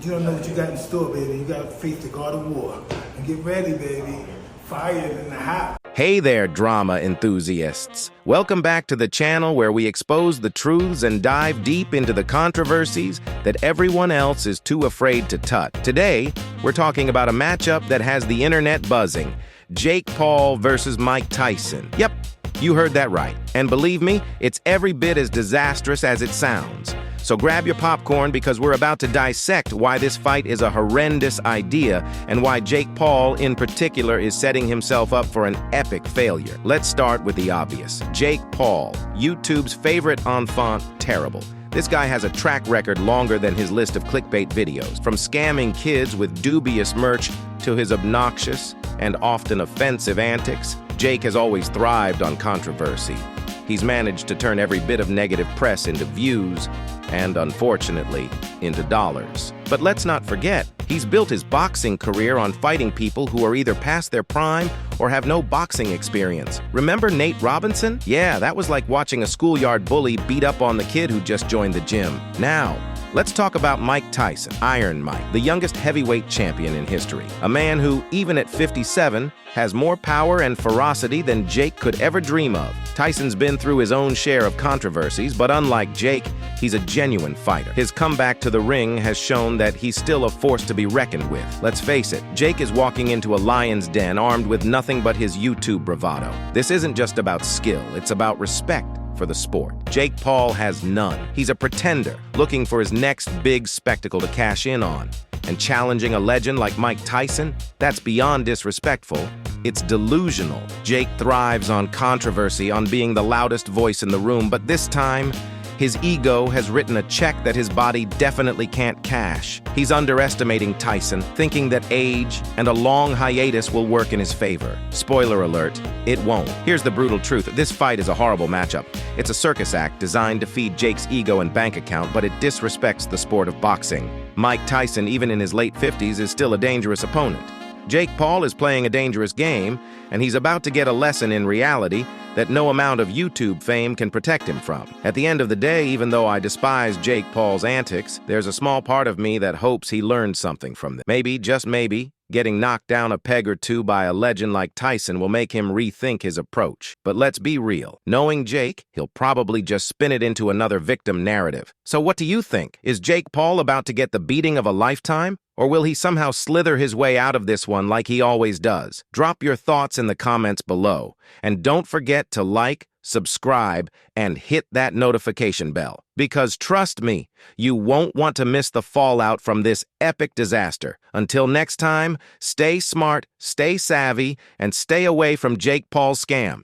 You don't know what you got in store, baby. You got to face the God of War. And get ready, baby. Fire in the house. Hey there, drama enthusiasts. Welcome back to the channel where we expose the truths and dive deep into the controversies that everyone else is too afraid to touch. Today, we're talking about a matchup that has the internet buzzing. Jake Paul versus Mike Tyson. Yep, you heard that right. And believe me, it's every bit as disastrous as it sounds. So grab your popcorn because we're about to dissect why this fight is a horrendous idea and why Jake Paul in particular is setting himself up for an epic failure. Let's start with the obvious. Jake Paul, YouTube's favorite enfant terrible. This guy has a track record longer than his list of clickbait videos. From scamming kids with dubious merch to his obnoxious and often offensive antics, Jake has always thrived on controversy. He's managed to turn every bit of negative press into views and, unfortunately, into dollars. But let's not forget, he's built his boxing career on fighting people who are either past their prime or have no boxing experience. Remember Nate Robinson? Yeah, that was like watching a schoolyard bully beat up on the kid who just joined the gym. Now, let's talk about Mike Tyson, Iron Mike, the youngest heavyweight champion in history. A man who, even at 57, has more power and ferocity than Jake could ever dream of. Tyson's been through his own share of controversies, but unlike Jake, he's a genuine fighter. His comeback to the ring has shown that he's still a force to be reckoned with. Let's face it, Jake is walking into a lion's den armed with nothing but his YouTube bravado. This isn't just about skill, it's about respect for the sport. Jake Paul has none. He's a pretender, looking for his next big spectacle to cash in on. And challenging a legend like Mike Tyson? That's beyond disrespectful. It's delusional. Jake thrives on controversy, on being the loudest voice in the room, but this time, his ego has written a check that his body definitely can't cash. He's underestimating Tyson, thinking that age and a long hiatus will work in his favor. Spoiler alert, it won't. Here's the brutal truth. This fight is a horrible matchup. It's a circus act designed to feed Jake's ego and bank account, but it disrespects the sport of boxing. Mike Tyson, even in his late 50s, is still a dangerous opponent. Jake Paul is playing a dangerous game, and he's about to get a lesson in reality that no amount of YouTube fame can protect him from. At the end of the day, even though I despise Jake Paul's antics, there's a small part of me that hopes he learned something from them. Maybe, just maybe, getting knocked down a peg or two by a legend like Tyson will make him rethink his approach. But let's be real. Knowing Jake, he'll probably just spin it into another victim narrative. So what do you think? Is Jake Paul about to get the beating of a lifetime? Or will he somehow slither his way out of this one like he always does? Drop your thoughts in the comments below. And don't forget to like, subscribe, and hit that notification bell. Because trust me, you won't want to miss the fallout from this epic disaster. Until next time, stay smart, stay savvy, and stay away from Jake Paul scams.